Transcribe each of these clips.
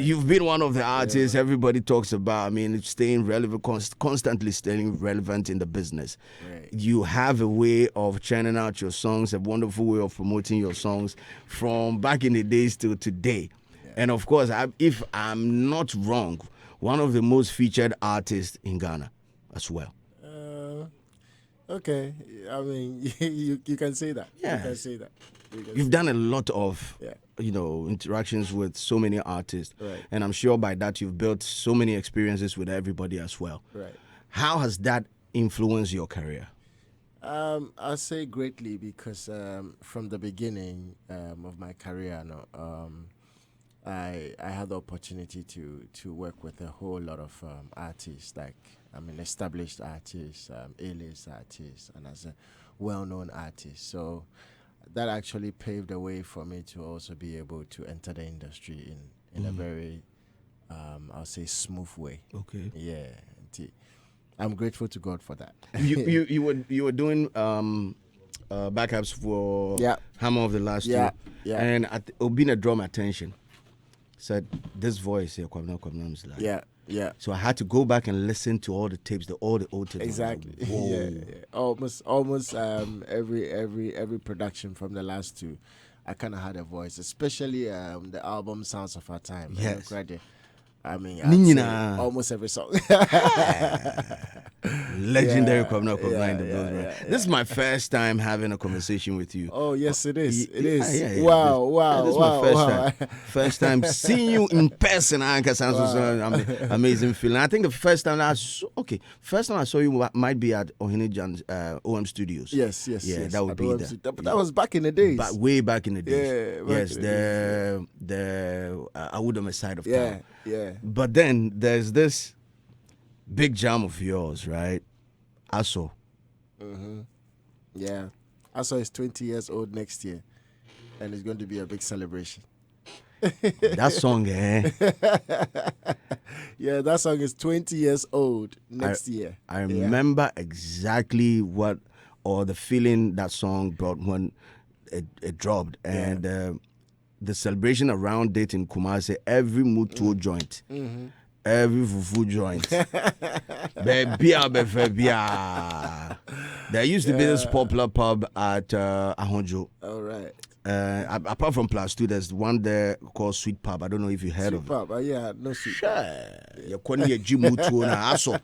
You've been one of the artists everybody talks about. I mean, staying relevant, constantly staying relevant in the business. Right. You have a way of churning out your songs, a wonderful way of promoting your songs from back in the days to today. Yeah. And of course, if I'm not wrong, one of the most featured artists in Ghana as well. Okay, I mean, you can say that. Yes. You can say that. You've done a lot of, Yeah. interactions with so many artists. Right. And I'm sure by that you've built so many experiences with everybody as well. Right. How has that influenced your career? I'll say greatly because from the beginning of my career, I had the opportunity to work with a whole lot of artists, established artists, A-list artists, and as a well-known artist. So that actually paved the way for me to also be able to enter the industry in a very, I'll say, smooth way. Okay. Yeah. I'm grateful to God for that. you were doing backups for Hammer of the Last Two. Yeah. And Obina draw my attention. Said this voice here, Kwabena Kwabena is like. Yeah. So I had to go back and listen to all the tapes, all the old tapes. Exactly. Like, Almost every production from the last two, I kind of had a voice, especially the album Sounds of Our Time. Yes. I mean, I'd say almost every song. Legendary Kwabena Kwabena in the building. This is my first time having a conversation with you. Oh yes, it is. It is. Yeah. Wow. This is my first time. First time seeing you in person. Amazing feeling. I think the first time I saw you might be at Ohene OM Studios. Yes. That would be there. But that was back in the days. Way back in the days. Yeah. Yes, the Awudome side of town. Yeah. But then there's this big jam of yours, right? Asso. Mm-hmm. Yeah. Asso is 20 years old next year, and it's going to be a big celebration. That song, Yeah, that song is 20 years old next year. I remember exactly the feeling that song brought when it dropped. And the celebration around it in Kumasi, every Mutuo joint, every Fufu joint, there used to be this popular pub at Ahonjo. All right. Apart from Plus 2, there's one there called Sweet Pub. I don't know if you heard of it. Sweet Pub, yeah, no Sweet Pub. You're calling your gym Mutuo na Asso.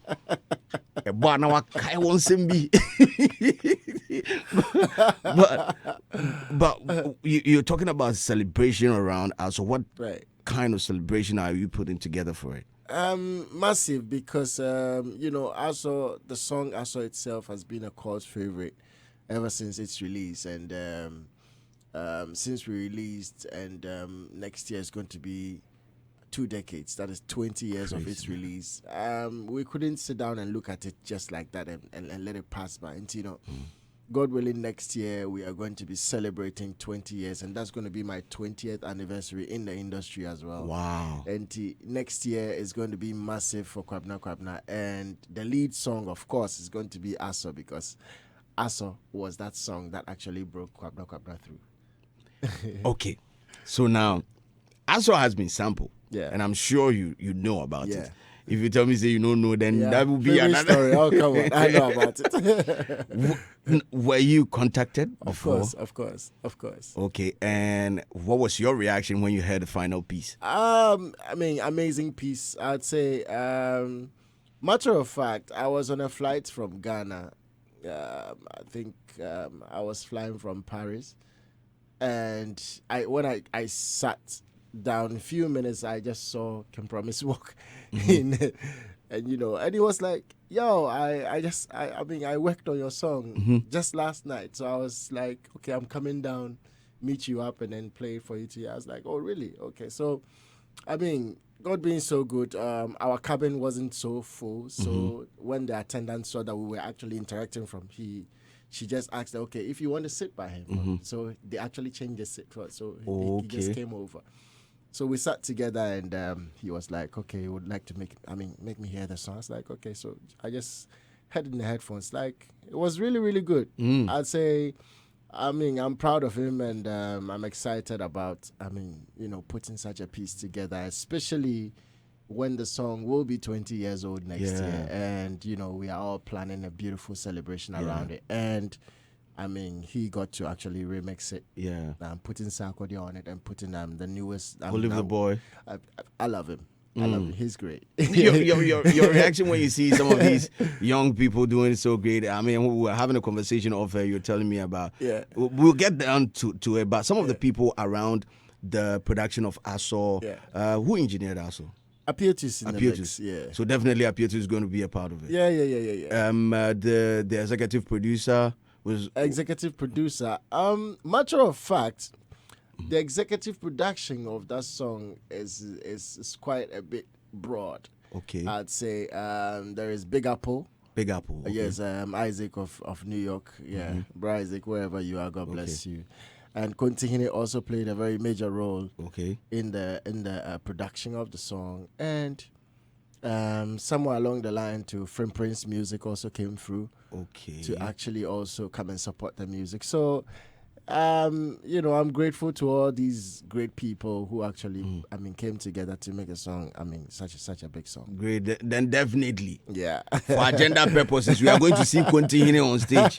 But you're talking about celebration around Asso. What kind of celebration are you putting together for it? Massive, because Asso, the song Asso itself has been a cult favorite ever since its release, and since we released, and next year is going to be 2 decades. That is 20 years of its release. We couldn't sit down and look at it just like that and let it pass by. And God willing, next year we are going to be celebrating 20 years, and that's going to be my 20th anniversary in the industry as well. Wow. And next year is going to be massive for Kwabena Kwabena, and the lead song, of course, is going to be Asso, because Asso was that song that actually broke Kwabena Kwabena through. Okay, so now Asso has been sampled, and I'm sure you know about it. If you tell me say you don't know, then that will be another story. Oh, come on, I know about it. Were you contacted? Of course. Okay, and what was your reaction when you heard the final piece? Amazing piece. I'd say. Matter of fact, I was on a flight from Ghana. I think I was flying from Paris. And when I sat down, a few minutes, I just saw Kim Promise walk in, and he was like, "Yo, I worked on your song just last night, so I was like, okay, I'm coming down, meet you up, and then play it for you too." I was like, "Oh, really? Okay." So, God being so good, our cabin wasn't so full, so when the attendant saw that we were actually interacting she just asked, okay, if you want to sit by him. So they actually changed the seat for us. So he just came over. So we sat together, and he was like, okay, he would like to make me hear the song. I was like, okay. So I just had it in the headphones. Like, it was really, really good. I'd say I mean, I'm proud of him, and I'm excited about, putting such a piece together, especially when the song will be 20 years old next year. And, we are all planning a beautiful celebration around it. And, he got to actually remix it. Yeah. Putting Sarkodie on it and putting the newest. Olive the Boy. I love him. I love him. He's great. your reaction when you see some of these young people doing so great. I mean, we were having a conversation off air. You're telling me about. Yeah. We'll get down to it, but some of the people around the production of Asso, who engineered Asso? Appeartus in the mix, yeah. So definitely Appeartus is going to be a part of it. Yeah. The executive producer was matter of fact, the executive production of that song is quite a bit broad. Okay. I'd say there is Big Apple. Big Apple. Okay. Yes, Isaac of New York. Yeah, Bro Isaac, wherever you are, God bless you. And Kontihine also played a very major role. Okay. In the production of the song, and somewhere along the line to Frame Prince Music also came through. Okay. To actually also come and support the music. So, I'm grateful to all these great people who actually, came together to make a song. Such a big song. Great. Then definitely. Yeah. For agenda purposes, we are going to see Kontihine on stage.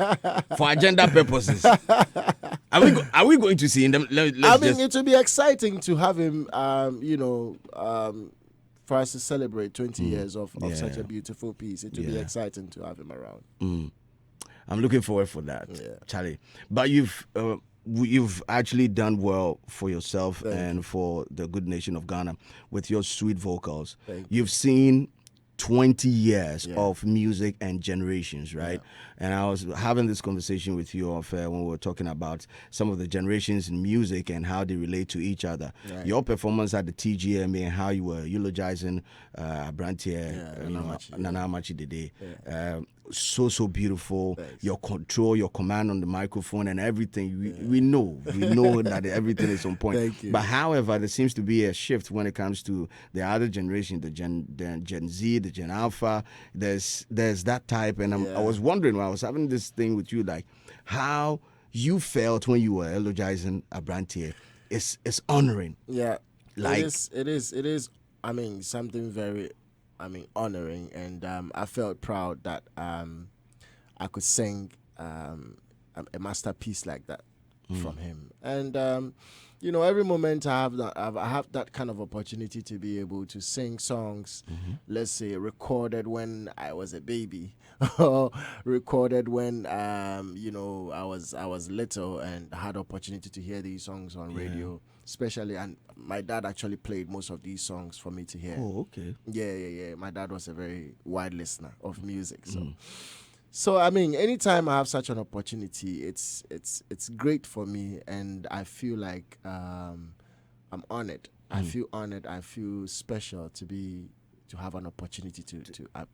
For agenda purposes. Are we going to see him? It will be exciting to have him, for us to celebrate 20 years of such a beautiful piece. It will be exciting to have him around. I'm looking forward for that, Charlie. But you've actually done well for yourself and for the good nation of Ghana with your sweet vocals. You've seen 20 years of music and generations, right? And I was having this conversation with you off when we were talking about some of the generations in music and how they relate to each other. Right. Your performance at the TGMA and how you were eulogizing Brantier, Nana Amachi Dede. So beautiful. Thanks. Your control, your command on the microphone and everything. We know that everything is on point. Thank you. But however, there seems to be a shift when it comes to the other generation, the Gen Z, the Gen Alpha. There's that type, and I was wondering when I was having this thing with you, like how you felt when you were eulogizing Abrantier. It's honoring. Yeah, like it is. Something very, honoring, and I felt proud that I could sing a masterpiece like that from him. And every moment I have that kind of opportunity to be able to sing songs, let's say recorded when I was a baby, or recorded when I was little and had opportunity to hear these songs on radio, especially. And my dad actually played most of these songs for me to hear. Oh, okay. Yeah. My dad was a very wide listener of music, so anytime I have such an opportunity, it's great for me, and I feel like I'm honored. I feel honored. I feel special to have an opportunity to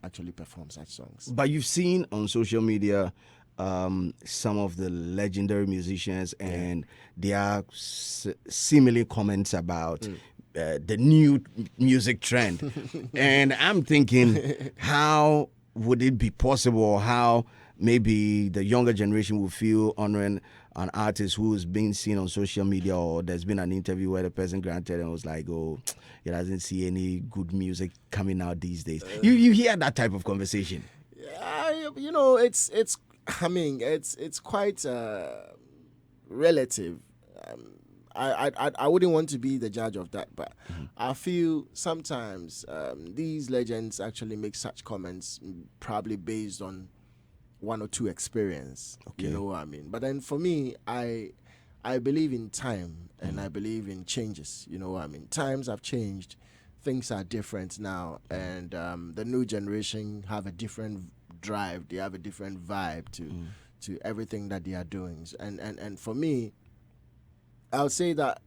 actually perform such songs. But you've seen on social media some of the legendary musicians and their similar comments about the new music trend, and I'm thinking how would it be possible, how maybe the younger generation will feel honoring an artist who is being seen on social media, or there's been an interview where the person granted and was like, oh, he doesn't see any good music coming out these days. You hear that type of conversation? It's quite relative. I wouldn't want to be the judge of that, but I feel sometimes these legends actually make such comments probably based on one or two experience. Okay. You know what I mean? But then for me, I believe in time, and I believe in changes. You know what I mean? Times have changed. Things are different now, and the new generation have a different drive. They have a different vibe to everything that they are doing. And for me, I would say that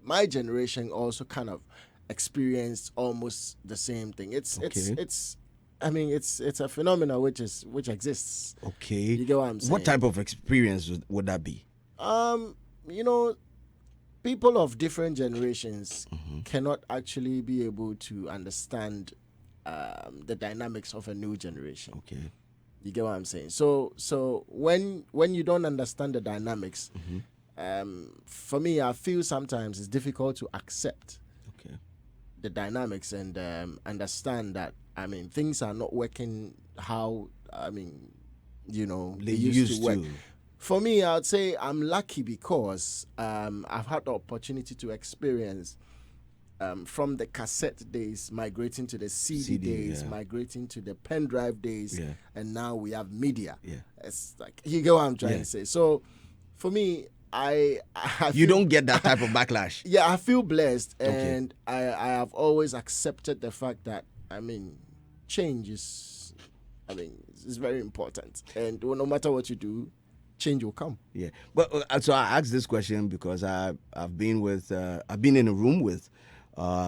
my generation also kind of experienced almost the same thing. It's a phenomenon which exists. Okay. You get what I'm saying? What type of experience would that be? People of different generations cannot actually be able to understand the dynamics of a new generation. Okay. You get what I'm saying? So when you don't understand the dynamics, for me, I feel sometimes it's difficult to accept Okay. the dynamics and understand that, I mean, things are not working how, I mean, they used to work. For me, I would say I'm lucky because I've had the opportunity to experience from the cassette days, migrating to the CD days, migrating to the pen drive days, and now we have media. Yeah. It's like, you get what I'm trying to say. So for me, I you don't get that type of backlash. Yeah, I feel blessed, and I have always accepted the fact that, I mean, change is, I mean, it's very important, and no matter what you do, change will come. Yeah, but so I asked this question because I've been in a room with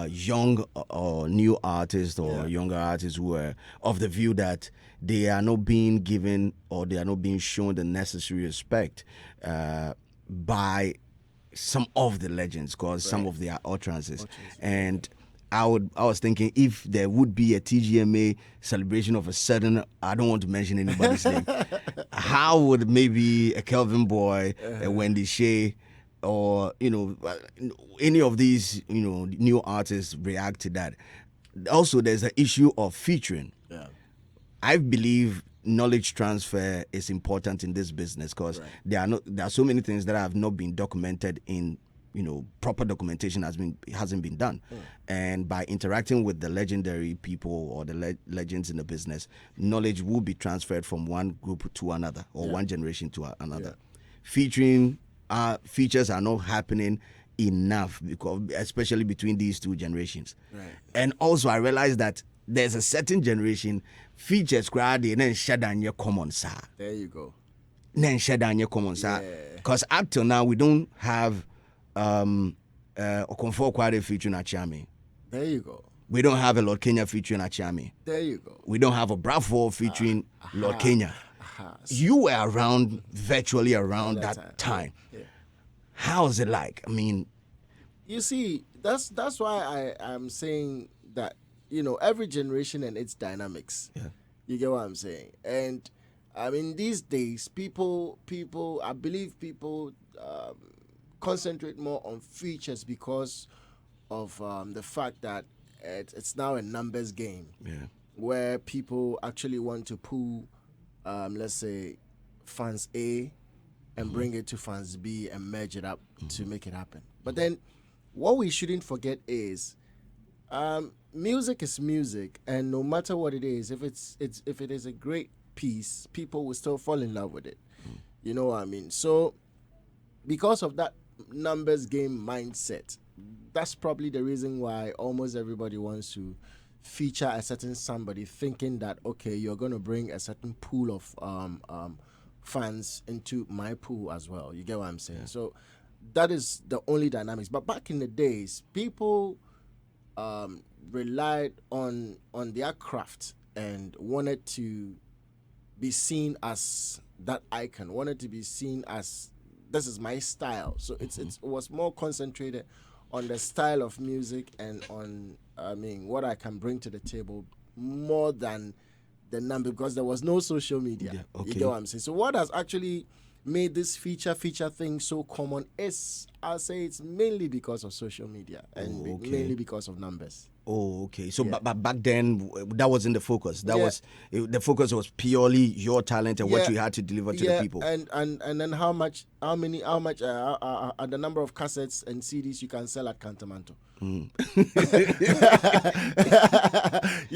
young or new artists or younger artists who are of the view that they are not being given or they are not being shown the necessary respect by some of the legends, because some of their utterances. And I was thinking, if there would be a TGMA celebration of a certain, I don't want to mention anybody's name, how would maybe a Kelvin Boy, a Wendy Shea, or any of these new artists react to that? Also, there's an issue of featuring. I believe knowledge transfer is important in this business, because there are so many things that have not been documented in proper documentation hasn't been done. And by interacting with the legendary people or the legends in the business, knowledge will be transferred from one group to another, or one generation to another. Featuring features are not happening enough, because especially between these two generations. And also I realized that there's a certain generation features common sir. There you go. Common sir. Because up till now we don't have Okonfo Kwade featuring Achame. There you go. We don't have a Lord Kenya featuring Achame. There you go. We don't have a Bravo featuring Lord Kenya. You were around, virtually around that time. How's it like? I mean, you see, that's why I'm saying that, every generation and its dynamics. You get what I'm saying? And I mean, these days, people, I believe people concentrate more on features because of the fact that it's now a numbers game, where people actually want to pull, let's say, fans A and bring it to fans B and merge it up to make it happen. But then, what we shouldn't forget is, music is music, and no matter what it is, if it is a great piece, people will still fall in love with it. You know what I mean? So, because of that numbers game mindset, that's probably the reason why almost everybody wants to feature a certain somebody, thinking that, okay, you're going to bring a certain pool of fans into my pool as well. You get what I'm saying? So that is the only dynamics. But back in the days, people relied on their craft and wanted to be seen as that icon, wanted to be seen as, this is my style. So it was more concentrated on the style of music and on, I mean, what I can bring to the table, more than the number, because there was no social media. You get what I'm saying? So what has actually made this feature thing so common is, I'll say, it's mainly because of social media and mainly because of numbers. Oh, okay. So, but back then, that wasn't the focus. The focus was purely your talent and what you had to deliver to the people. And then how much are the number of cassettes and CDs you can sell at Cantamanto. You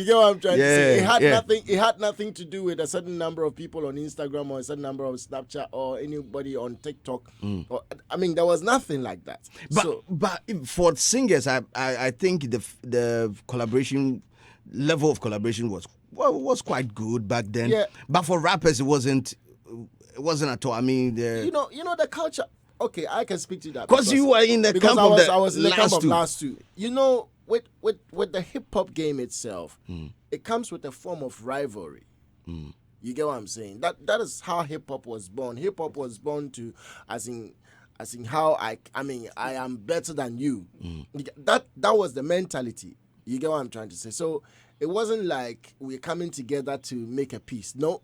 get what I'm trying to say? It had nothing to do with a certain number of people on Instagram or a certain number of Snapchat or anybody on TikTok. I mean, there was nothing like that. But for singers, I think the level of collaboration was quite good back then. But for rappers, it wasn't at all. I mean, the culture. Okay, I can speak to that because you were in the camp of I was in the camp of last two. You know, with the hip hop game itself, it comes with a form of rivalry. You get what I'm saying? That is how hip hop was born. Hip hop was born to, as in how I am better than you. That was the mentality. You get what I'm trying to say? So it wasn't like we're coming together to make a piece. No,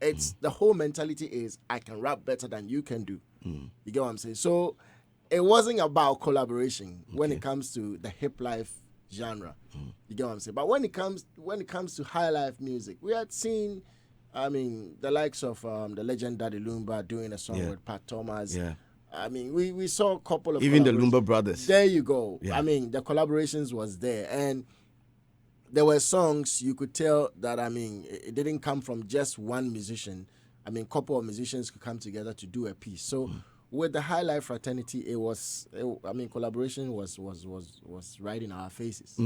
It's the whole mentality is I can rap better than you can do. You get what I'm saying? So it wasn't about collaboration when it comes to the hip life genre. You get what I'm saying? But when it comes to high life music, we had seen, I mean, the likes of the legend Daddy Lumba doing a song with Pat Thomas. Yeah. I mean, we saw a couple of Even the Lumba brothers. There you go. Yeah. I mean, the collaborations was there, and there were songs you could tell that, I mean, it didn't come from just one musician. I mean, a couple of musicians could come together to do a piece. So with the High Life fraternity, collaboration was right in our faces.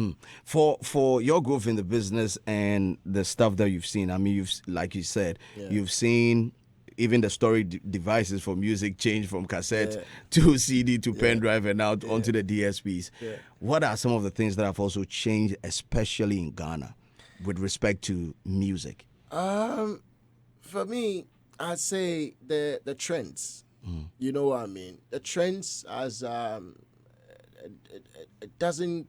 For your growth in the business and the stuff that you've seen, I mean, like you said, you've seen even the storage devices for music change from cassette to CD to pen drive and now onto the DSPs. Yeah. What are some of the things that have also changed, especially in Ghana, with respect to music? For me, I'd say the trends. You know what I mean? The trends, as it doesn't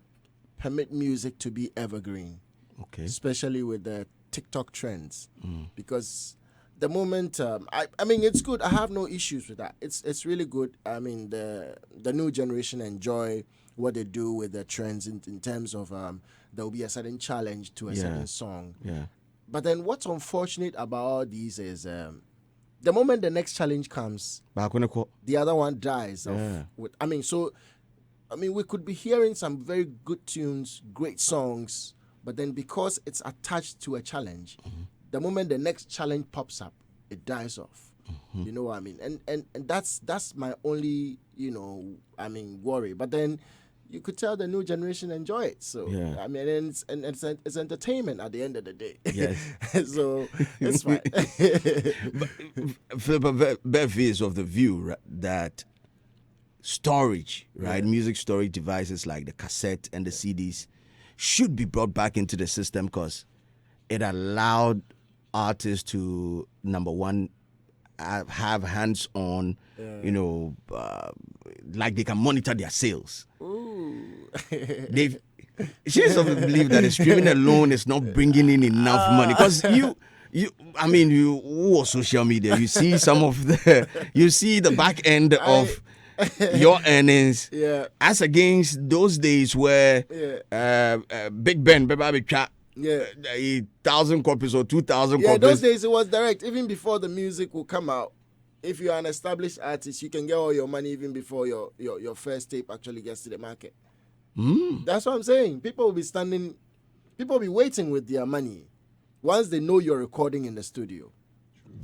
permit music to be evergreen. Okay. Especially with the TikTok trends, because the moment I mean, it's good. I have no issues with that. It's really good. I mean, the new generation enjoy what they do with the trends in terms of there will be a certain challenge to a certain song. Yeah. But then what's unfortunate about all these is the moment the next challenge comes, the other one dies. We could be hearing some very good tunes, great songs, but then because it's attached to a challenge, the moment the next challenge pops up, it dies off. You know what I mean? And that's my only, worry. But then you could tell the new generation enjoy it. So I mean, it's entertainment at the end of the day. Yes. So it's fine. But Bev is of the view that storage, right? Music storage devices like the cassette and the CDs should be brought back into the system because it allowed artists to, number one, have hands on, like they can monitor their sales. She doesn't believe that the streaming alone is not bringing in enough money because you on social media, you see you see the back end of your earnings as against those days where Big Ben, 1,000 copies or 2,000 copies. Those days it was direct. Even before the music will come out, if you're an established artist, you can get all your money even before your first tape actually gets to the market. That's what I'm saying. People will be waiting with their money once they know you're recording in the studio.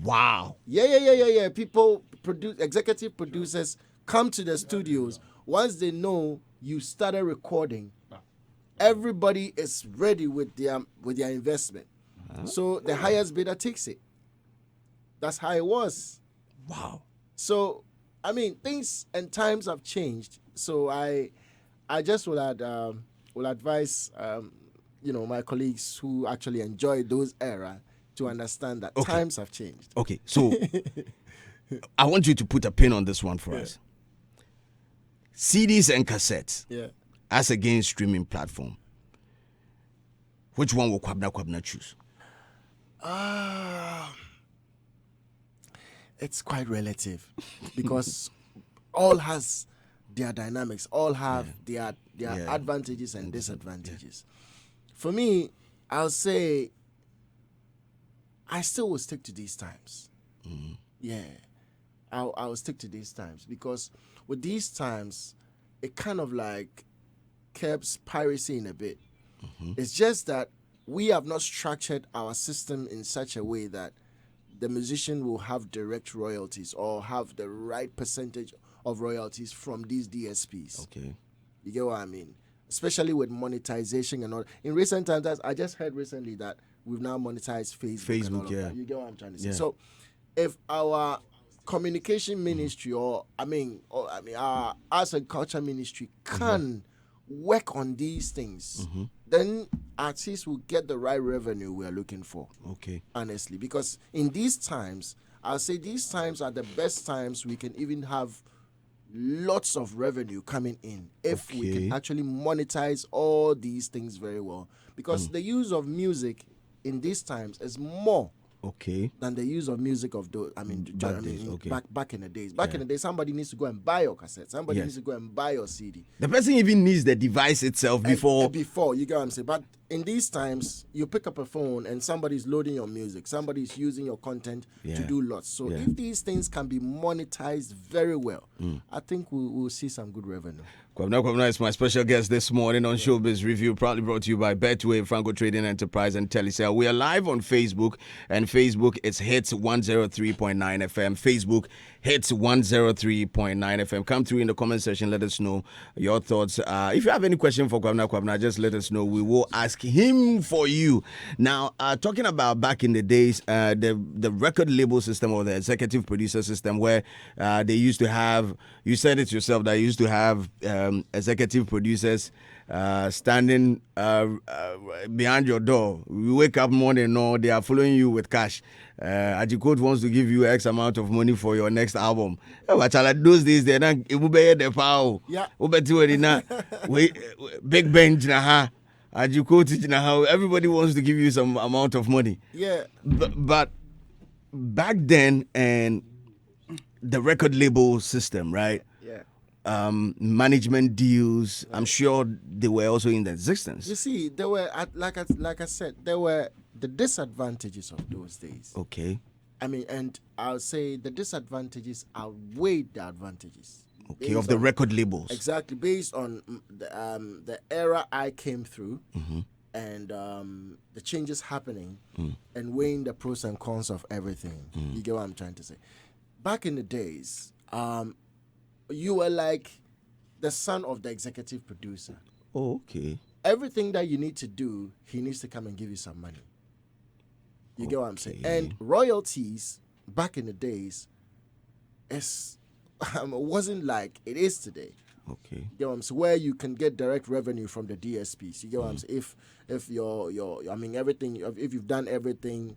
Wow. Yeah. People, executive producers come to the studios once they know you started recording. Everybody is ready with their investment. So the highest bidder takes it. That's how it was. Wow. So, I mean, things and times have changed. So I just will advise my colleagues who actually enjoy those era to understand that times have changed. Okay, so I want you to put a pin on this one for us. CDs and cassettes. As against streaming platform. Which one will Kwabena Kwabena choose? It's quite relative because all has their dynamics, all have their advantages and disadvantages. For me, I'll say I still will stick to these times. I'll stick to these times because with these times, it kind of like keeps piracy in a bit. It's just that we have not structured our system in such a way that the musician will have direct royalties or have the right percentage of royalties from these DSPs. Okay. You get what I mean? Especially with monetization and all. In recent times, I just heard recently that we've now monetized Facebook and all of that. You get what I'm trying to say? So if our communication ministry or our arts and culture ministry can work on these things, then artists will get the right revenue we're looking for. Okay. Honestly, because in these times, I'll say these times are the best times we can even have lots of revenue coming in if we can actually monetize all these things very well. Because the use of music in these times is more Okay. than the use of music of those. Back in the days. Back in the day, somebody needs to go and buy your cassette. Somebody needs to go and buy your CD. The person even needs the device itself before. Before, you get what I'm saying. But in these times, you pick up a phone and somebody's loading your music. Somebody's using your content to do lots. So if these things can be monetized very well, I think we'll see some good revenue. Kwabena Kwabena is my special guest this morning on Showbiz Review, proudly brought to you by Betway, Franco Trading Enterprise, and Telecel. We are live on Facebook, and Facebook, it's Hitz 103.9 FM. Facebook, Hitz 103.9 FM. Come through in the comment section, let us know your thoughts. If you have any question for Kwabena Kwabena, just let us know. We will ask him for you. Now, talking about back in the days, the record label system or the executive producer system where they used to have, you said it yourself, that you used to have executive producers standing behind your door. You wake up morning, no, they are following you with cash. Ajikot wants to give you X amount of money for your next album. But those days, they're not the power. Yeah. Big bench na Ajikot, everybody wants to give you some amount of money. Yeah. But back then, and the record label system, right? Management deals, I'm sure they were also in existence. You see, there were, like I said, there were the disadvantages of those days. Okay. I mean, and I'll say the disadvantages outweighed the advantages. Okay, of the record labels. Exactly, based on the era I came through and the changes happening and weighing the pros and cons of everything. You get what I'm trying to say? Back in the days, you were like the son of the executive producer. Oh, okay. Everything that you need to do, he needs to come and give you some money. You get what I'm saying? And royalties, back in the days, wasn't like it is today. Okay. You get what I'm saying? Where you can get direct revenue from the DSPs. You get what I'm saying? If everything, if you've done everything,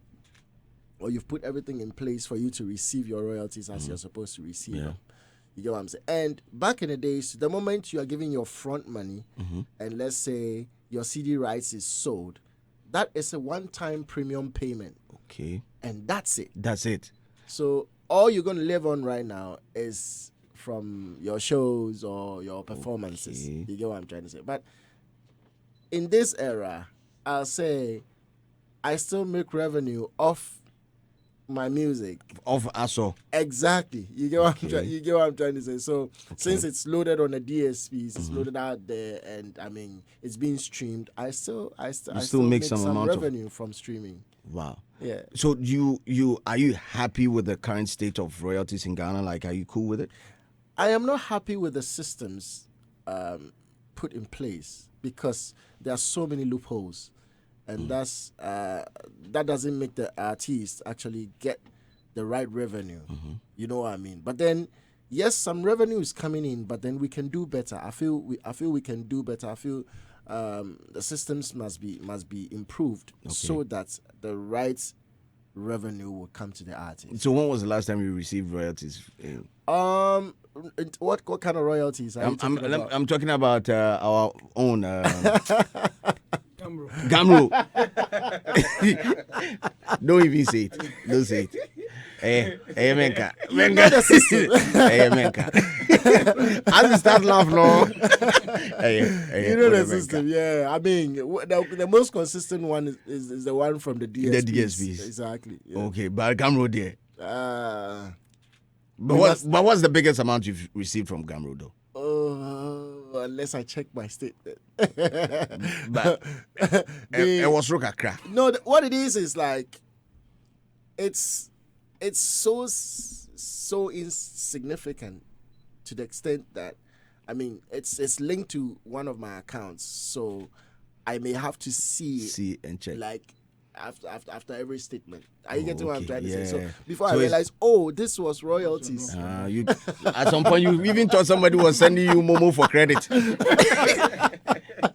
or you've put everything in place for you to receive your royalties as you're supposed to receive them. You get what I'm saying? And back in the days, the moment you are giving your front money, and let's say your CD rights is sold, that is a one-time premium payment. Okay. And that's it. That's it. So all you're going to live on right now is from your shows or your performances. Okay. You get what I'm trying to say? But in this era, I'll say I still make revenue off my music Of Asso. Exactly. You get what I'm trying to say. So since it's loaded on the DSPs, it's loaded out there, and I mean it's being streamed. I still make some amount revenue from streaming. Wow. Yeah. So are you happy with the current state of royalties in Ghana? Like, are you cool with it? I am not happy with the systems put in place because there are so many loopholes. And that doesn't make the artist actually get the right revenue. You know what I mean? But then, yes, some revenue is coming in, but then we can do better. I feel we can do better. I feel the systems must be improved so that the right revenue will come to the artist. So when was the last time you received royalties? What kind of royalties are you talking about? I'm talking about our own. Gamro. Don't even say it. Don't say it. Hey, Menka. Menka. As you start laughing, no. You know the system, yeah. I mean, the most consistent one is the one from the DSPs. The DSPs. Exactly. Yeah. Okay, but Gamro there. But what's the biggest amount you've received from Gamro, though? Unless I check my statement. But it was Rokakra. No, what it is like it's so insignificant to the extent that I mean it's linked to one of my accounts, so I may have to see and check like after every statement. Are you getting what I'm trying to say? So before I realize, this was royalties. You at some point you even thought somebody was sending you Momo for credit.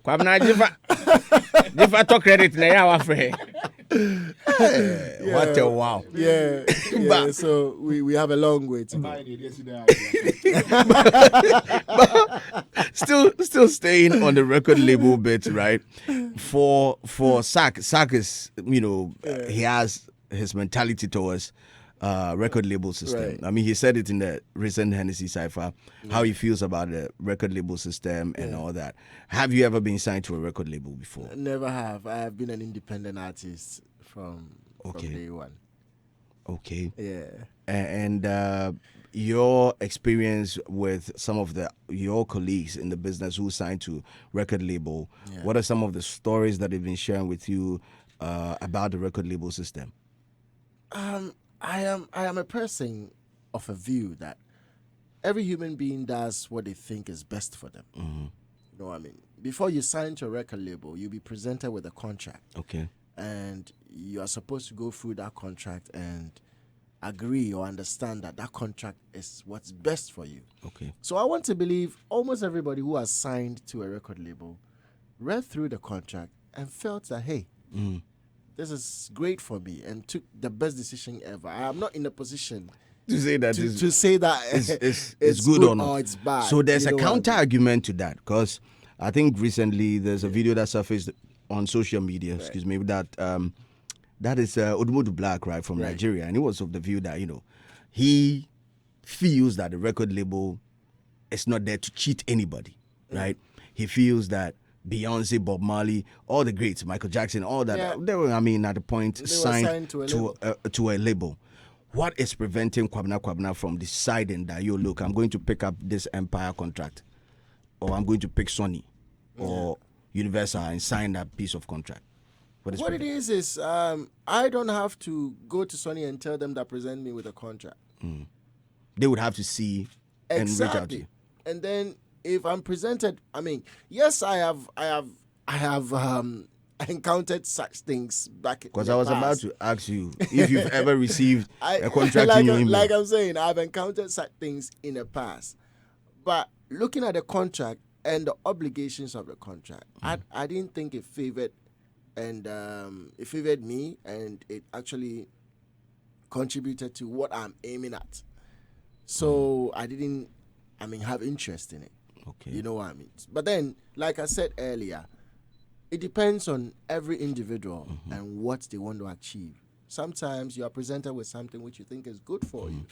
Kwabena Jifa to credit na ya wa free. What a wow. Yeah. But, so we have a long way to go. But still staying on the record label bit, right? For Sak is, he has his mentality towards record label system. Right. I mean, he said it in the recent Hennessy Cypher, how he feels about the record label system and all that. Have you ever been signed to a record label before? Never have. I have been an independent artist from Okay. day one. Okay. Yeah. And your experience with some of your colleagues in the business who signed to record label, what are some of the stories that they've been sharing with you about the record label system? I am a person of a view that every human being does what they think is best for them. You know what I mean? Before you sign to a record label, you'll be presented with a contract. Okay. And you are supposed to go through that contract and agree or understand that that contract is what's best for you. Okay. So I want to believe almost everybody who has signed to a record label read through the contract and felt that, hey, this is great for me, and took the best decision ever. I am not in a position To say that to say that it's good or not. Or it's bad. So there's You a know what I counter mean? argument to that, because I think recently there's a video that surfaced on social media, excuse me, that that is Odumodu Black, right, from Nigeria, and he was of the view that, he feels that the record label is not there to cheat anybody, right? He feels that Beyonce, Bob Marley, all the greats, Michael Jackson, all that, they were, at the point, signed to a label. What is preventing Kwabena Kwabena from deciding that, look, I'm going to pick up this Empire contract, or I'm going to pick Sony or Universal and sign that piece of contract? What it is I don't have to go to Sony and tell them that present me with a contract. They would have to see and reach out to you. And then if I'm presented, yes, I have encountered such things back. Because I was about to ask you if you've ever received a contract like in your email. Like I'm saying, I've encountered such things in the past. But looking at the contract and the obligations of the contract, I didn't think it favored. And it favored me, and it actually contributed to what I'm aiming at. So I didn't, have interest in it. Okay. You know what I mean? But then, like I said earlier, it depends on every individual and what they want to achieve. Sometimes you are presented with something which you think is good for you,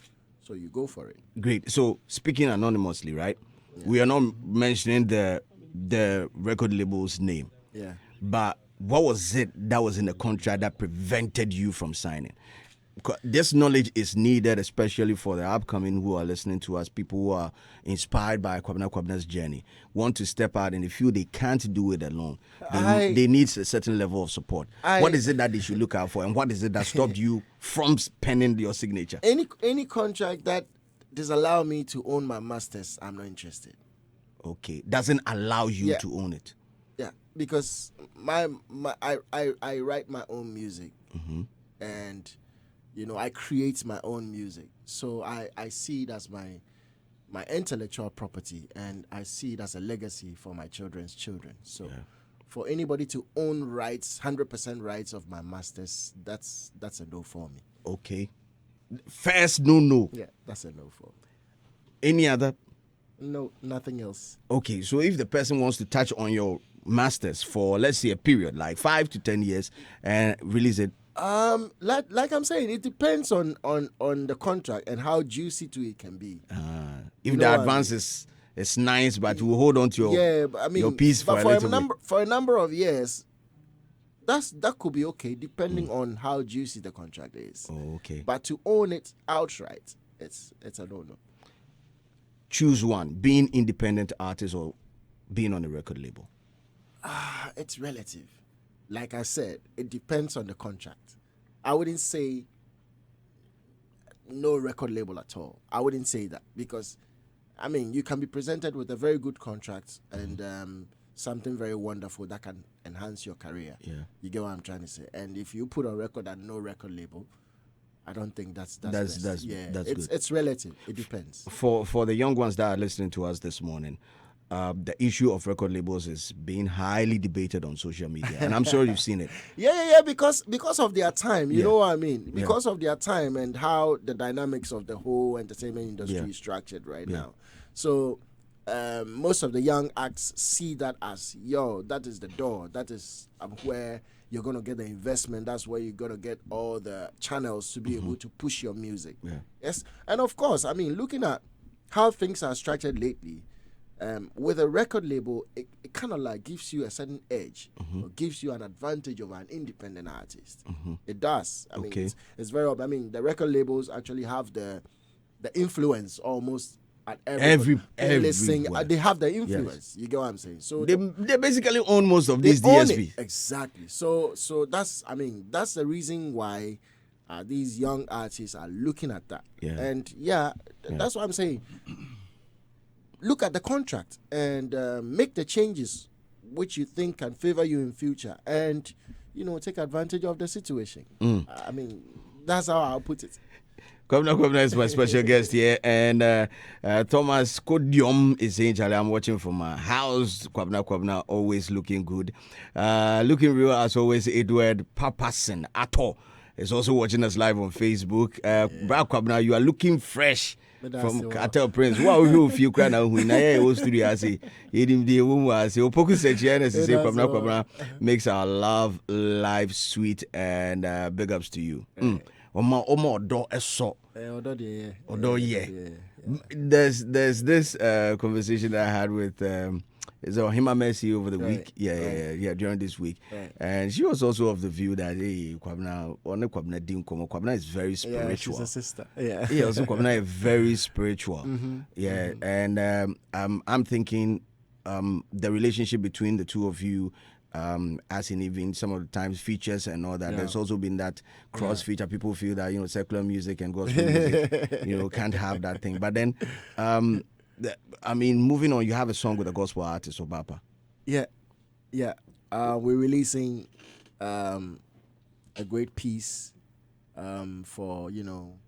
so you go for it. Great. So speaking anonymously, right? We are not mentioning the record label's name. Yeah. But what was it that was in the contract that prevented you from signing? This knowledge is needed, especially for the upcoming who are listening to us, people who are inspired by Kwabena Kwabena's journey, want to step out and they feel they can't do it alone. They need a certain level of support. What is it that they should look out for, and what is it that stopped you from penning your signature? Any contract that disallow me to own my masters, I'm not interested. Okay. Doesn't allow you to own it. Yeah, because I write my own music, and I create my own music. So I see it as my intellectual property, and I see it as a legacy for my children's children. So for anybody to own rights, 100% rights of my masters, that's a no for me. Okay. First, no. Yeah, that's a no for me. Any other? No, nothing else. Okay, so if the person wants to touch on your masters for, let's say, a period like 5 to 10 years and release it, like I'm saying, it depends on the contract and how juicy to it can be. If the advance is nice, but we'll hold on to your piece for a number of years, that could be okay, depending on how juicy the contract is. Oh, okay. But to own it outright, it's a no. Choose one: being independent artist or being on a record label. It's relative. Like I said, it depends on the contract. I wouldn't say no record label at all. I wouldn't say that, because you can be presented with a very good contract and something very wonderful that can enhance your career. Yeah. You get what I'm trying to say? And if you put on record and no record label, I don't think that's good. It's relative. It depends. For the young ones that are listening to us this morning, the issue of record labels is being highly debated on social media, and I'm sure you've seen it. Yeah, because of their time, you know what I mean? Because of their time and how the dynamics of the whole entertainment industry is structured right now. So most of the young acts see that as, yo, that is the door. That is where you're going to get the investment. That's where you're going to get all the channels to be able to push your music. Yeah. Yes. And of course, I mean, looking at how things are structured lately, with a record label, it kind of like gives you a certain edge, or gives you an advantage over an independent artist. It does. I mean, it's very. I mean, the record labels actually have the influence almost at every they have the influence. Yes. You get what I'm saying? So they basically own most of these DSPs. Exactly. So that's, I mean, that's the reason why these young artists are looking at that. Yeah. And that's what I'm saying. Look at the contract and make the changes which you think can favor you in future, and take advantage of the situation. I mean, that's how I'll put it. Kwabena Kwabena is my special guest here, and Thomas Kodium is saying, Charlie, I'm watching from my house. Kwabena Kwabena, always looking good. Looking real as always, Edward Papasen Ato is also watching us live on Facebook. Brad Kwabena, you are looking fresh from Cartel Prince. Wow, you feel crying now. We know studio. I say, the woman. I say, Opoku Sechiana say Kwabena Kwabena makes our love life sweet, and big ups to you. There's this conversation that I had with Hima Messi over the week. Yeah, during this week. Right. And she was also of the view that Kwabena is very spiritual. Yeah, she's a sister. Yeah. Also Kwabena is very spiritual. Yeah. And I'm thinking the relationship between the two of you, as in even some of the times features and all that. Yeah. There's also been that cross feature. People feel that secular music and gospel music can't have that thing. But then I mean, moving on, you have a song with a gospel artist, Obapa. Yeah. We're releasing a great piece for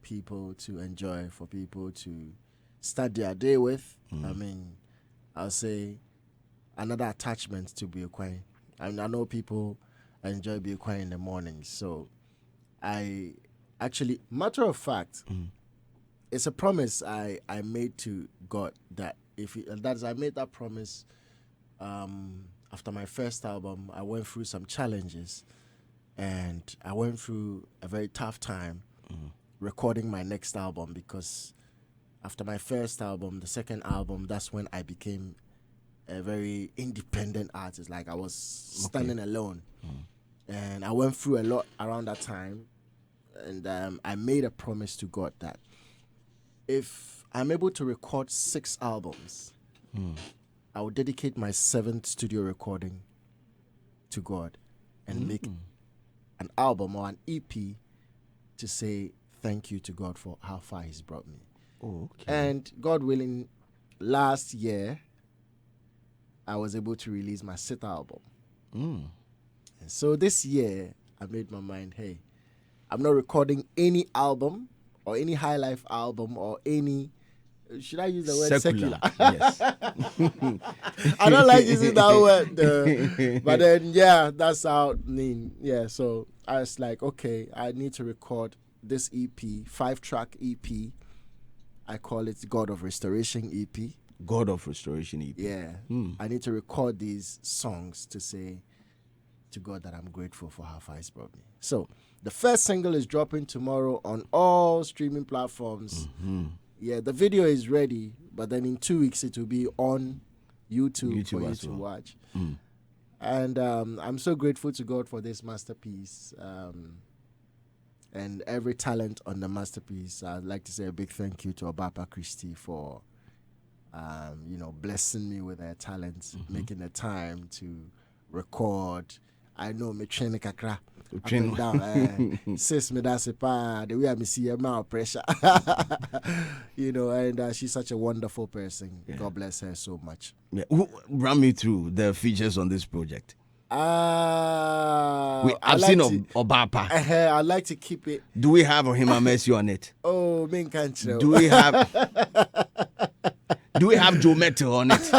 people to enjoy, for people to start their day with. I mean, I'll say another attachment to Be Quiet. I mean, I know people enjoy Be Quiet in the mornings, so I actually, matter of fact, it's a promise I made to God that I made that promise after my first album. I went through some challenges, and I went through a very tough time recording my next album, because after my first album, the second album, that's when I became a very independent artist. Like, I was standing alone. And I went through a lot around that time, and I made a promise to God that if I'm able to record 6 albums, I will dedicate my 7th studio recording to God and make an album or an EP to say thank you to God for how far He's brought me. And God willing, last year, I was able to release my 6th album. And so this year, I made my mind, hey, I'm not recording any album or any Highlife album or any, should I use the word secular? Yes. I don't like using that word. But then, that's how, so I was like, okay, I need to record this EP, 5-track EP. I call it God of Restoration EP. God of Restoration EP. Yeah. I need to record these songs to say to God that I'm grateful for how far He's brought me. So the first single is dropping tomorrow on all streaming platforms. Yeah, the video is ready, but then in 2 weeks it will be on YouTube for you to watch. And I'm so grateful to God for this masterpiece. And every talent on the masterpiece. I'd like to say a big thank you to Obapa Christie for blessing me with their talents, making the time to record. I know me training kakra up and down. Sis me that's the way I see her mouth pressure. And she's such a wonderful person. Yeah. God bless her so much. Yeah. Run me through the features on this project. I've seen Obapa. I'd like to keep it. Do we have Ohima Messi on it? Oh, me can't. Do we have Joe Metal on it?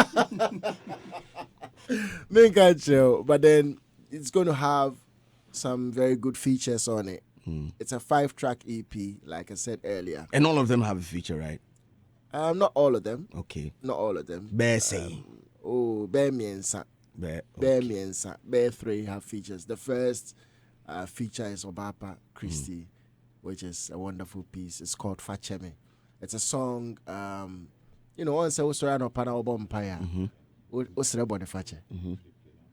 Me can't. But then it's going to have some very good features on it. It's a 5-track EP, like I said earlier. And all of them have a feature, right? Not all of them. Okay. Not all of them. Bear say. Bear Miensa. Bear. Bear Miensa. Bear 3 have features. The first feature is Obapa Christie, which is a wonderful piece. It's called Facheme. It's a song, once I was around a panel bompire, what's the about the Fache?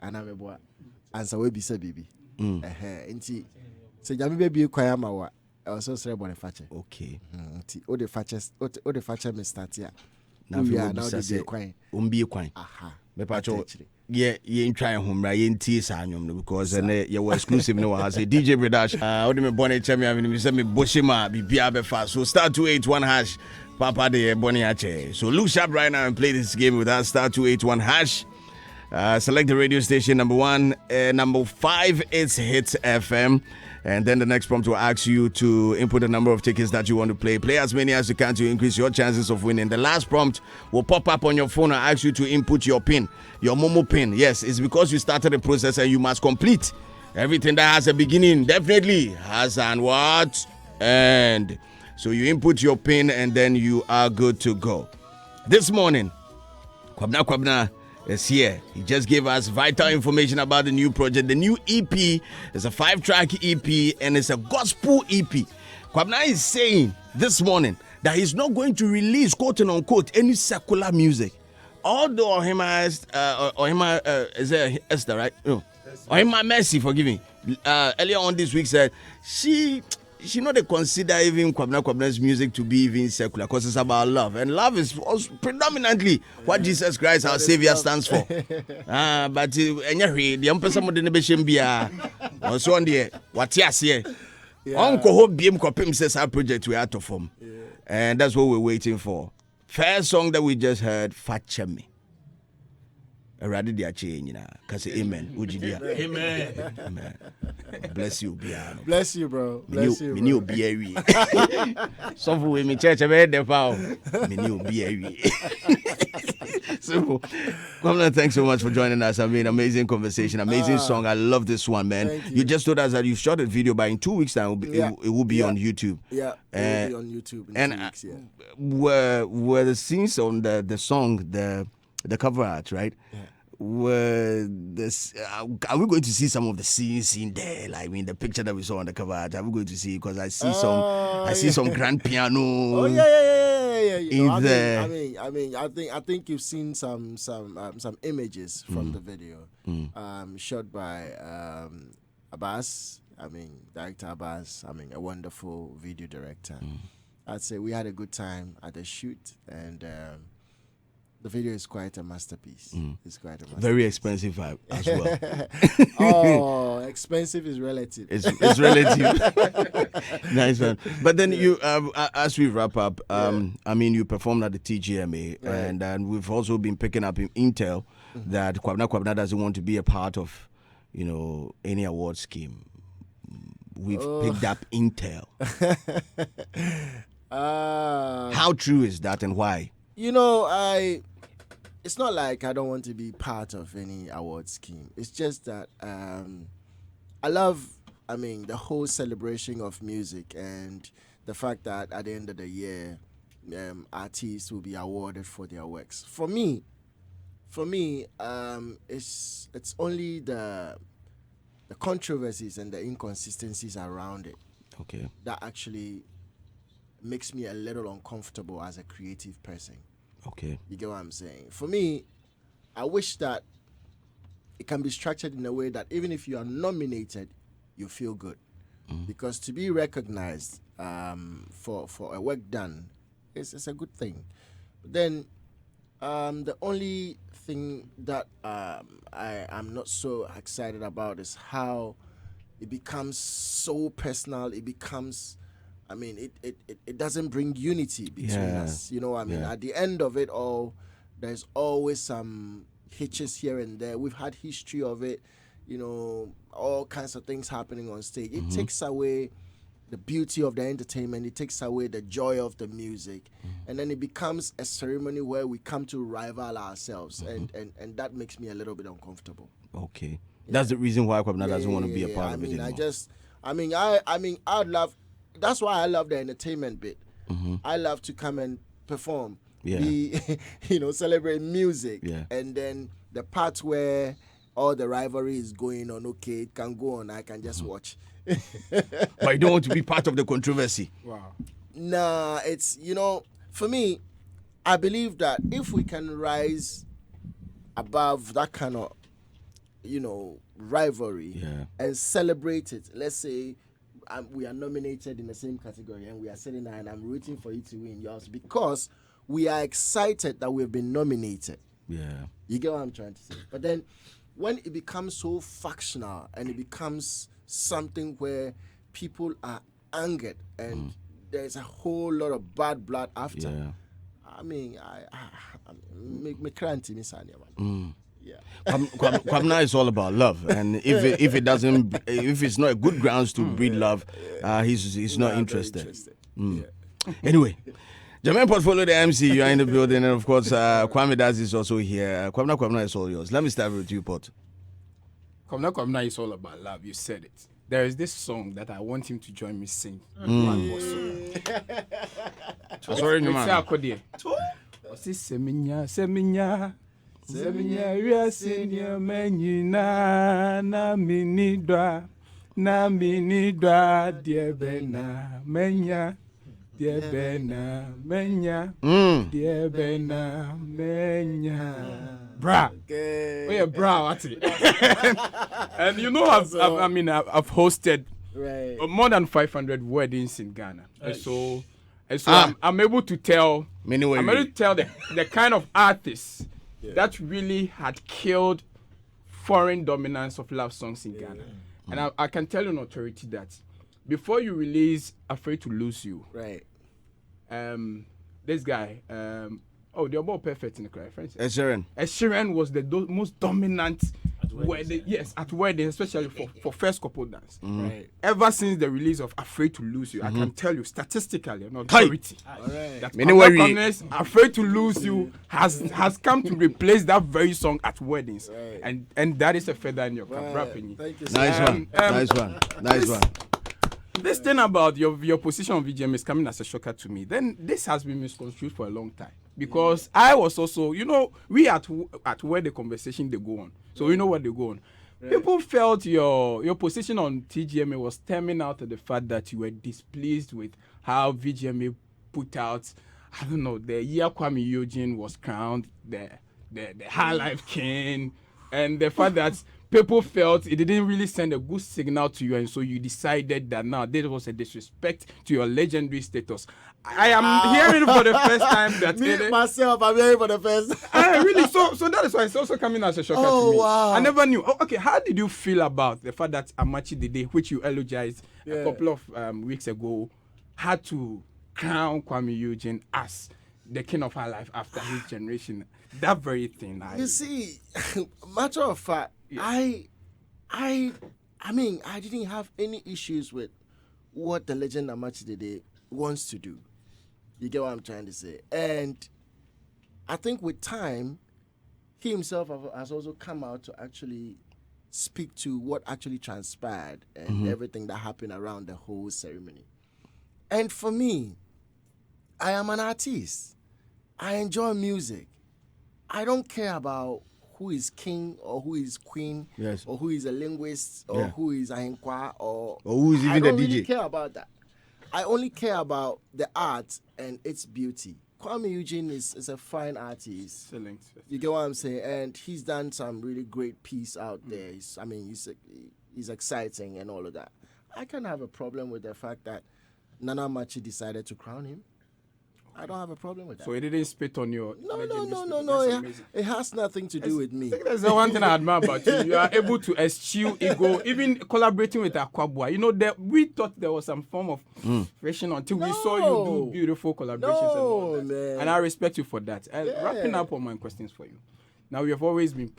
And I'm a boy. And so we be say, baby. Inti, so Yami baby, Kwayama, I was also about the Fache. Okay. All the Fache, start here. Now Now they quiet. Be quiet. Aha. Yeah, you ain't trying home, right? You ain't tears because you were exclusive. No, I say DJ Bredash. I me bonnet chemi. I mean, you send me Boshima, be fast. So star 281 hash, Papa de Bonnie Ache. So look sharp right now and play this game with us. Star 281 hash. Select the radio station. Number 1, number 5. It's Hitz FM. And then the next prompt will ask you to input the number of tickets that you want to play. Play as many as you can to increase your chances of winning. The last prompt will pop up on your phone and ask you to input your PIN, your Momo PIN. Yes, it's because you started the process and you must complete. Everything that has a beginning definitely has an what? End. So you input your PIN and then you are good to go. This morning, Kwabena Kwabena is here. He just gave us vital information about the new project. The new EP is a 5-track EP and it's a gospel EP. Kwabena is saying this morning that he's not going to release, quote and unquote, any secular music. Although Ohima is Esther, right? No. Ohima Mercy, forgive me. Earlier on this week said she not consider even Kwabena Kwabena's music to be even secular because it's about love. And love is predominantly what Jesus Christ, our Savior, stands for. But anyway, the person would never be also on the what yes, yeah. Uncle Hope BM Kopim says our project we are to form. And that's what we're waiting for. First song that we just heard, Facheme. Already they are changing now. Cause amen. Amen. Bless you, Biano. Bless you, bro. Bless you, bro. Mini obiari. Some for me church I made the power. Mini obiari. So, Kwabena, thanks so much for joining us. I mean, amazing conversation, amazing song. I love this one, man. You just told us that you shot a video, but in 2 weeks time it will be on YouTube. Yeah, it will be on YouTube in 2 weeks. Yeah. Were the scenes on the song the cover art, right? Yeah. Are we going to see some of the scenes in there? Like, I mean, the picture that we saw on the cover art, are we going to see? Because I see some grand piano. Oh yeah. I think you've seen some images from the video, shot by Abbas. I mean, director Abbas. I mean, a wonderful video director. I'd say we had a good time at the shoot and. The video is quite a masterpiece. It's quite a masterpiece. Very expensive as well. Oh, expensive is relative. It's relative. Nice one. But then you, as we wrap up, I mean, you performed at the TGMA, right. and we've also been picking up in intel that Kwabena Kwabena doesn't want to be a part of, any award scheme. We've picked up intel. How true is that, and why? It's not like I don't want to be part of any award scheme. It's just that I love, the whole celebration of music and the fact that at the end of the year, artists will be awarded for their works. For me, it's only the controversies and the inconsistencies around it that actually makes me a little uncomfortable as a creative person. Okay. You get what I'm saying? For me, I wish that it can be structured in a way that even if you are nominated, you feel good. Because to be recognized for a work done is a good thing. But then the only thing that I'm not so excited about is how it becomes so personal. It becomes... it doesn't bring unity between us. You know what I mean? At the end of it all, there's always some hitches here and there. We've had history of it, all kinds of things happening on stage. It takes away the beauty of the entertainment. It takes away the joy of the music. And then it becomes a ceremony where we come to rival ourselves. And that makes me a little bit uncomfortable. Okay. That's the reason why Kwabena doesn't want to be a part of it anymore. I'd love... That's why I love the entertainment bit. I love to come and perform. be, celebrate music. Yeah. And then the part where all the rivalry is going on, okay, it can go on. I can just watch. But you don't want to be part of the controversy. Wow. Nah, it's, for me, I believe that if we can rise above that kind of, rivalry and celebrate it, let's say we are nominated in the same category and we are sitting there and I'm rooting for you to win yours because we are excited that we've been nominated. Yeah. You get what I'm trying to say? But then when it becomes so factional and it becomes something where people are angered and there's a whole lot of bad blood after, I mean, me cranty, Miss Anya, man. Yeah. Kwabena is all about love, and if it's not a good grounds to breed love, he's not interested. Anyway, Jermaine Portfolio, the MC, you are in the building, and of course, Kwame Daz is also here. Kwabena Kwabena is all yours. Let me start with you, Port. Kwabena Kwabena is all about love. You said it. There is this song that I want him to join me sing. One more song. Sorry, no man. Seminya, we are senior menina na minidwa, dear Bena, menya, dear Bena, menya, dear Bena, menya. Bra, okay. Oh, bra, what's it? And I've hosted more than 500 weddings in Ghana, and so I'm able to tell. I'm able to tell the kind of artists that really had killed foreign dominance of love songs in Ghana. And I can tell you in authority that before you release Afraid to Lose You, this guy, they're all perfect in the cry, friends. Ed Sheeran was the most dominant at weddings, especially for first couple dance. Ever since the release of Afraid to Lose You, I can tell you statistically, an authority, that Afraid to Lose You has come to replace that very song at weddings, and that is a feather in your cap. Thank you, Nice one. This thing about your position on VGM is coming as a shocker to me. Then this has been misconstrued for a long time. Because I was also, we at where the conversation they go on. So we know what they go on. People felt your position on TGMA was stemming out of the fact that you were displeased with how VGMA put out, the year Kwame Eugene was crowned the Highlife king, and the fact that people felt it didn't really send a good signal to you, and so you decided that now this was a disrespect to your legendary status. I am hearing for the first time that I'm hearing for the first time. Really? So that is why it's also coming as a shocker to me. Wow. I never knew. Okay, how did you feel about the fact that Amachi Dede, which you eulogized a couple of weeks ago, had to crown Kwame Eugene as the king of Highlife after his generation? That very thing. You see, matter of fact, I didn't have any issues with what the legend Amachi Dede wants to do. You get what I'm trying to say? And I think with time, he himself has also come out to actually speak to what actually transpired and everything that happened around the whole ceremony. And for me, I am an artist. I enjoy music. I don't care about who is king or who is queen or who is a linguist or who is a Hinkwa or who is even I don't the DJ. really care about that. I only care about the art and its beauty. Kwame Eugene is a fine artist. Excellent. You get what I'm saying? And he's done some really great piece out there. He's exciting and all of that. I can have a problem with the fact that Nana Machi decided to crown him. I don't have a problem with that. So it didn't spit on your... No. It has nothing to do with me. That's the one thing I admire about you. You are able to eschew ego, even collaborating with Akwabua. We thought there was some form of friction until we saw you do beautiful collaborations and all that. Man. And I respect you for that. Wrapping up on my questions for you. Now, we have always been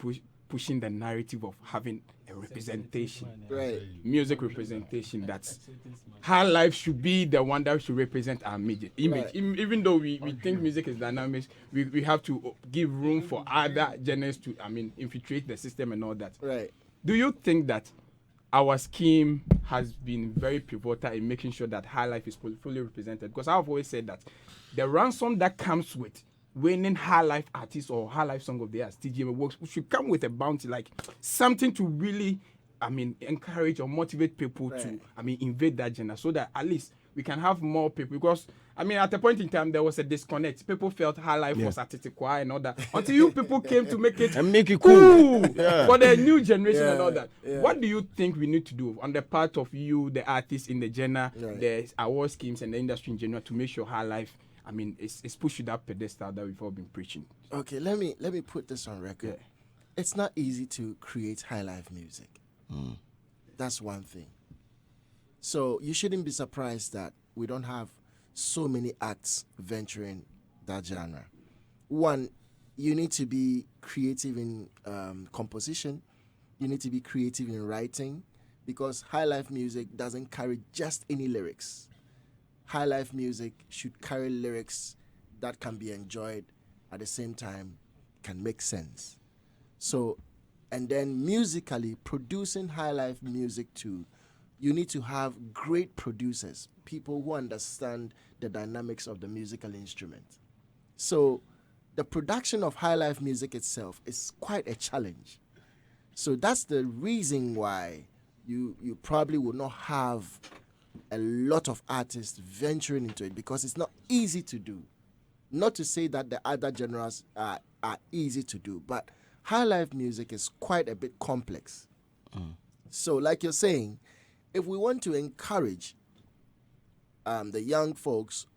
pushing the narrative of having a representation, music representation. That's how life should be the one that should represent our image. Even though we think music is dynamic, we have to give room for other genres to infiltrate the system and all that. Right. Do you think that our scheme has been very pivotal in making sure that Highlife is fully represented? Because I've always said that the ransom that comes with winning Highlife artist or Highlife song of the year as TGM works, we should come with a bounty, like something to really, encourage or motivate people to, invade that genre, so that at least we can have more people. Because at a point in time there was a disconnect. People felt Highlife was artistical and all that until you people came to make it and make it cool for the new generation and all that. What do you think we need to do on the part of you, the artists in the genre, the award schemes and the industry in general, to make sure Highlife it's pushed to that pedestal that we've all been preaching? Okay, let me put this on record. It's not easy to create Highlife music. That's one thing. So you shouldn't be surprised that we don't have so many acts venturing that genre. One, you need to be creative in composition. You need to be creative in writing, because Highlife music doesn't carry just any lyrics. Highlife music should carry lyrics that can be enjoyed at the same time, can make sense. So, and then musically, producing Highlife music too, you need to have great producers, people who understand the dynamics of the musical instrument. So the production of Highlife music itself is quite a challenge. So that's the reason why you probably will not have a lot of artists venturing into it, because it's not easy to do. Not to say that the other genres are easy to do, but Highlife music is quite a bit complex. So like you're saying, if we want to encourage the young folks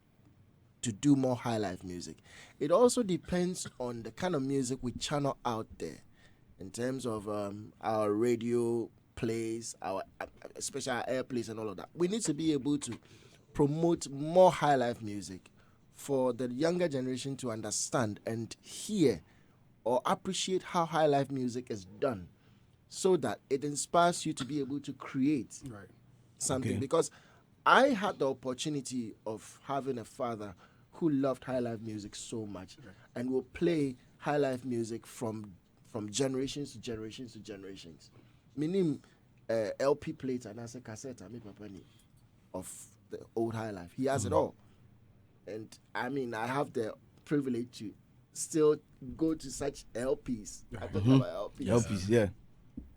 to do more Highlife music, it also depends on the kind of music we channel out there in terms of our radio plays, especially our airplays and all of that. We need to be able to promote more Highlife music for the younger generation to understand and hear or appreciate how Highlife music is done, so that it inspires you to be able to create something. Because I had the opportunity of having a father who loved Highlife music so much and will play Highlife music from generations to generations to generations. Meaning LP plate and as a cassette of the old Highlife. He has it all. And I have the privilege to still go to such LPs. I talk about LPs. LPs, yeah.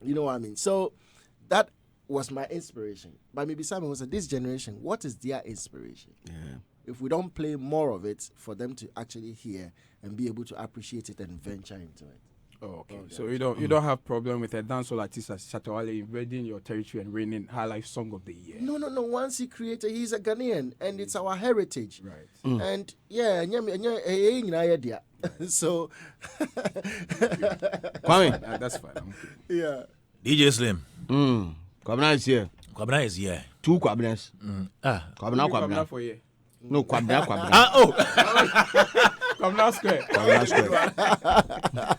You know what I mean? So that was my inspiration. But maybe Simon was this generation, what is their inspiration? Yeah. If we don't play more of it for them to actually hear and be able to appreciate it and venture into it. Oh, okay. So you don't have problem with a dancehall artist as Shatawale invading your territory and reigning Highlife Song of the Year? No. Once he created, he's a Ghanaian, and it's our heritage. Right. And so Kwame. That's fine. I'm okay. yeah. DJ Slim. Kwabena is here. Kwabena is here. 2 Kwabenas. Kwabena Kwabena. for you. No, Kwabena Kwabena. Kwabena Square. Kwabena Square.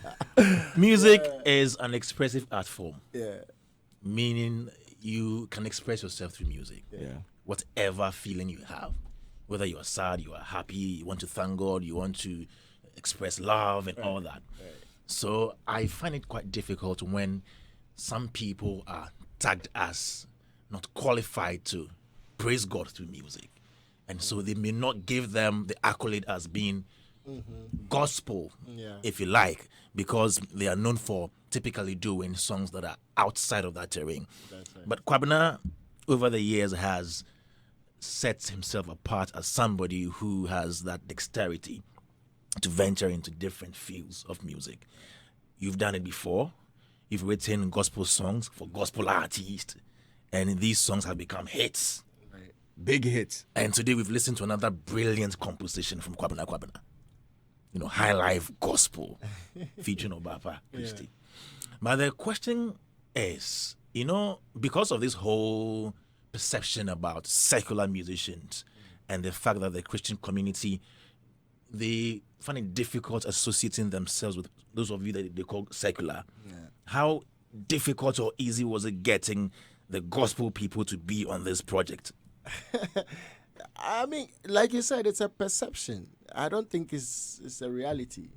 Music is an expressive art form. Yeah. Meaning you can express yourself through music. Yeah. Whatever feeling you have. Whether you are sad, you are happy, you want to thank God, you want to express love and all that. Right. So I find it quite difficult when some people are tagged as not qualified to praise God through music. And so they may not give them the accolade as being gospel, if you like, because they are known for typically doing songs that are outside of that terrain. Right. But Kwabena, over the years, has set himself apart as somebody who has that dexterity to venture into different fields of music. You've done it before. You've written gospel songs for gospel artists, and these songs have become hits. Right. Big hits. And today we've listened to another brilliant composition from Kwabena Kwabena. Highlife Gospel featuring Obapa Christie. But the question is, because of this whole perception about secular musicians and the fact that the Christian community, they find it difficult associating themselves with those of you that they call secular. Yeah. How difficult or easy was it getting the gospel people to be on this project? Like you said, it's a perception. I don't think it's a reality,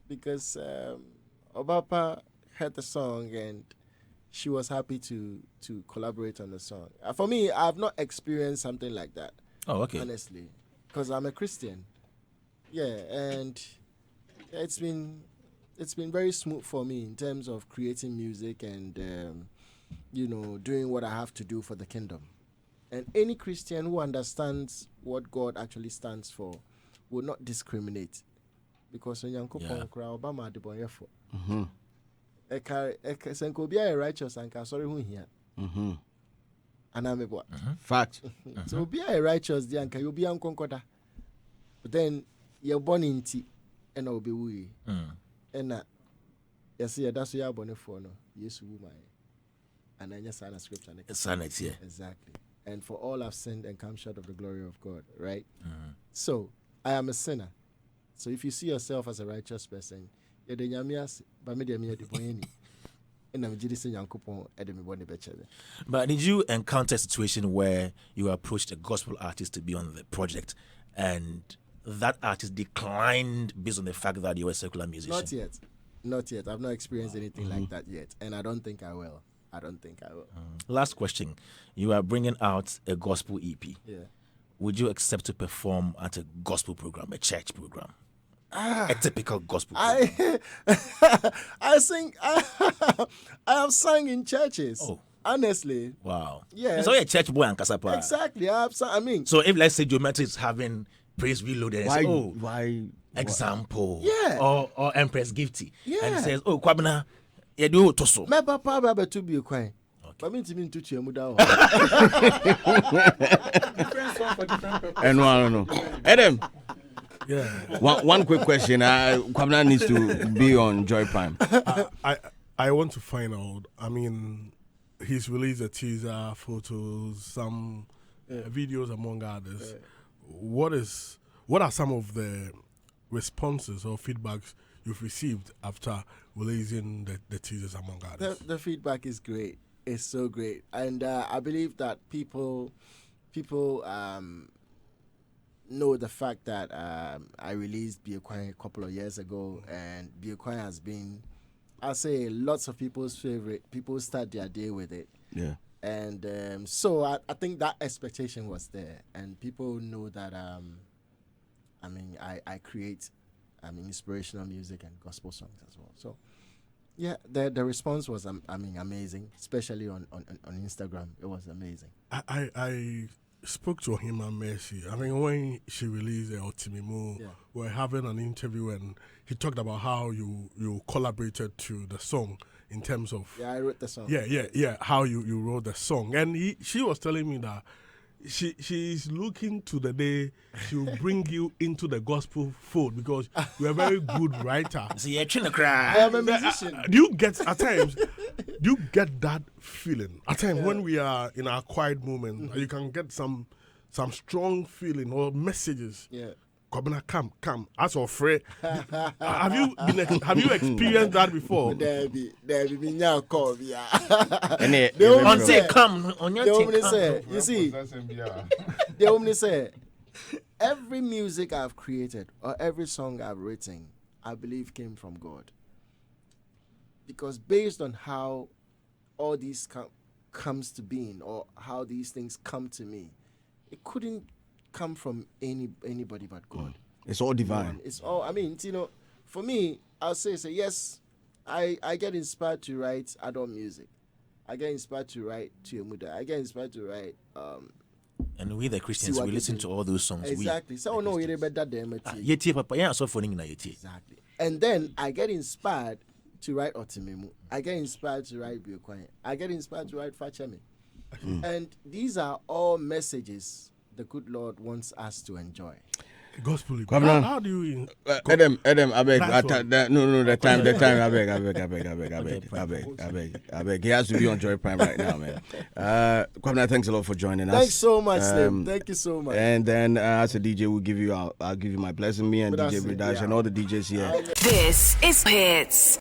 because Obapa heard the song and she was happy to collaborate on the song. For me, I've not experienced something like that. Oh, okay. Honestly, because I'm a Christian. Yeah, and It's been very smooth for me in terms of creating music and doing what I have to do for the kingdom. And any Christian who understands what God actually stands for will not discriminate, because when Yankopon kra Obama de boyefo. Senko be a righteous and ka sorry who here. And I'm a boy. Fact. So be a righteous the anka you be unconquered. But then you're born in tea and I'll be we. And yes, that's what you're born for. No, yes, woman. And then you sign a scripture. Sign it, yeah. Exactly. And for all I've sinned and come short of the glory of God, right? So I am a sinner. So if you see yourself as a righteous person, you're the nyamias, but me the boyeni. And I'm just saying, but did you encounter a situation where you approached a gospel artist to be on the project, and that artist declined based on the fact that you were a secular musician? Not yet. I've not experienced anything like that yet, and I don't think I will. Last question: you are bringing out a gospel EP. Yeah. Would you accept to perform at a gospel program, a church program? A typical gospel program. I sing. I have sung in churches. Oh. Honestly. Wow. Yeah. So you're a church boy and Kasapa. Exactly. So if let's say Geometry is having praise reloaded, Why? Example. Yeah. Or Empress Gifty. Yeah. And he says, Kwabena, you do toso. My papa to be quiet. But me to be to Chiamuda. And I don't know. Adam. Yeah. One quick question. Kwabena needs to be on Joy Prime. I want to find out. I mean, he's released a teaser, photos, some videos, among others. What are some of the responses or feedbacks you've received after releasing the teasers, among others? The feedback is great. It's so great, and I believe that people know the fact that I released Be Quiet a couple of years ago, and Be Quiet has been, I'll say, lots of people's favorite. People start their day with it. Yeah. And so I think that expectation was there, and people know that I create inspirational music and gospel songs as well. So yeah, the response was amazing, especially on Instagram. It was amazing. I spoke to him and Mercy. I think when she released Otimimu, we're having an interview and he talked about how you collaborated to the song in terms of... Yeah, I wrote the song. Yeah, how you wrote the song. And she was telling me that she's looking to the day she'll bring you into the gospel fold because you're a very good writer. So you're trying to cry. I am a musician. Do you get that feeling? At times when we are in our quiet moment, you can get some strong feeling or messages. Yeah. Kwabena, come. As of Frey, have you experienced that before? There be me now call yeah. On say come on your thing. Say, you see, they only say every music I've created or every song I've written, I believe came from God. Because based on how all these comes to being or how these things come to me, it couldn't come from anybody but God. It's all divine. It's all, for me, I'll say yes, I get inspired to write adult music. I get inspired to write to Muda. I get inspired to write and we the Christians, we listen to all those songs. Exactly. So no, you're better than Exactly. And then I get inspired to write Otimimu. I get inspired to write Be Quiet. I get inspired to write Fachemi. And these are all messages the good Lord wants us to enjoy. Gospel. How do you... Adam, I beg. The time, I beg. He has to be on Joy Prime right now, man. Kwabena, thanks a lot for joining us. Thanks so much, Slim. Thank you so much. And then as a DJ, I'll give you my blessing, me and DJ Detach and all the DJs here. This is Hitz.